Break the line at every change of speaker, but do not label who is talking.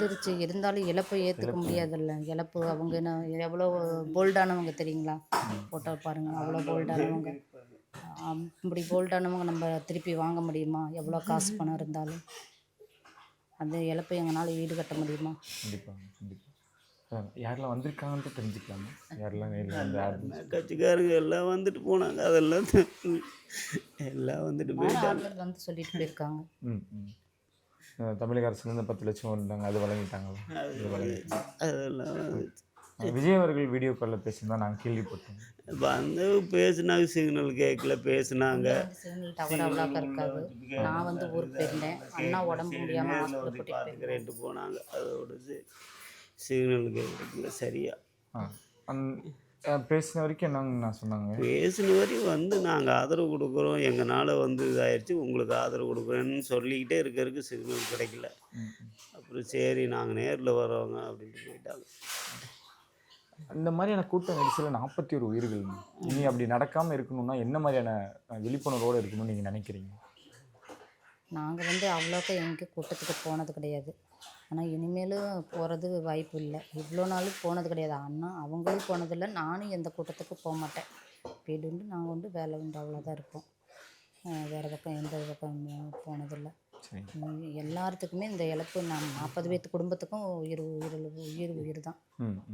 வந்துருச்சு. இருந்தாலும் இழப்பை ஏத்துக்க
இழப்பு.
முடியாதுல்ல. இழப்பு அவங்க எவ்வளோ போல்டானவங்க தெரியுங்களா? ஃபோட்டோ பாருங்க. அவ்வளோ போல்டானவங்க. இப்படி போல்டானவங்க நம்ம திருப்பி வாங்க முடியுமா? எவ்வளோ காசு பணம் இருந்தாலும். அந்த இழப்பை எங்கனால ஈடுகட்ட முடியுமா?
கண்டிப்பாங்க, கண்டிப்பா. யாரெல்லாம் வந்திருக்காங்கன்ட்டு தெரிஞ்சுக்கலாமா? யாரெல்லாம் நேர்ல வந்து
கட்சிக்காரங்க எல்லாம் வந்துட்டு போனாங்க. அதெல்லாம் எல்லாம் வந்துட்டு போயிட்டாங்க.
ஆறுதல் வந்து சொல்லிட்டு போயிருக்காங்க.
ம், ம். தமிழக அரசுலேருந்து 10,00,000 வந்தாங்க. அது வழங்கிட்டாங்களா? இது வழங்கிட்டாங்க.
அதெல்லாம்
விஜய் அவர்கள் வீடியோ காலில் பேசியிருந்தா நாங்கள் கேள்விப்பட்டோம்.
வந்து பேசுனாங்க, சிக்னல் கேட்கல பேசுனாங்க.
இங்க வந்து சிக்னல் டவர் அவ்வளோக்கா இருக்காது. நான் வந்து ஊருக்கு போயிருந்தேன். அண்ணா உடம்பு முடியாமல்
நேரில்
ஹாஸ்பிட்டல்
வந்து
கூட்டிகிட்டு போயிருந்தேன்.
பார்த்துக்கிறேன்ட்டு போனாங்க. அதோட சிக்னல் கேட்கல சரியா.
ஆ பேசின வரைக்கும் என்னங்கண்ணா சொன்னாங்க?
பேசின வரையும் வந்து நாங்கள் ஆதரவு கொடுக்குறோம், எங்களால் வந்து இதாகிடுச்சு, உங்களுக்கு ஆதரவு கொடுக்குறேன்னு சொல்லிக்கிட்டே இருக்கிறதுக்கு சிக்னல் கிடைக்கல. அப்புறம் சரி நாங்கள் நேரில் வரோங்க அப்படின்ட்டு போயிட்டாங்க.
இந்த மாதிரியான கூட்ட நெரிசலில் 41 உயிர்கள். இனி அப்படி நடக்காமல் இருக்கணும்னா என்ன மாதிரியான விழிப்புணர்வோடு இருக்கணும்னு நீங்கள் நினைக்கிறீங்க?
நாங்கள் வந்து அவ்வளோக்கா எங்கேயும் கூட்டத்துக்கு போனது கிடையாது. ஆனால் இனிமேலும் போகிறது வாய்ப்பு இல்லை. இவ்வளோ நாளும் போனது கிடையாது. அண்ணா அவங்களும் போனதில்லை. நானும் எந்த கூட்டத்துக்கும் போக மாட்டேன். வீடு உண்டு, நாங்கள் உண்டு, வேலை உண்டு, அவ்வளோதான் இருப்போம். வேறு பக்கம் எந்த பக்கம் போனதில்லை. எல்லாத்துக்குமே இந்த இழப்பு 40 பேர்த்து குடும்பத்துக்கும் உயிர் தான்.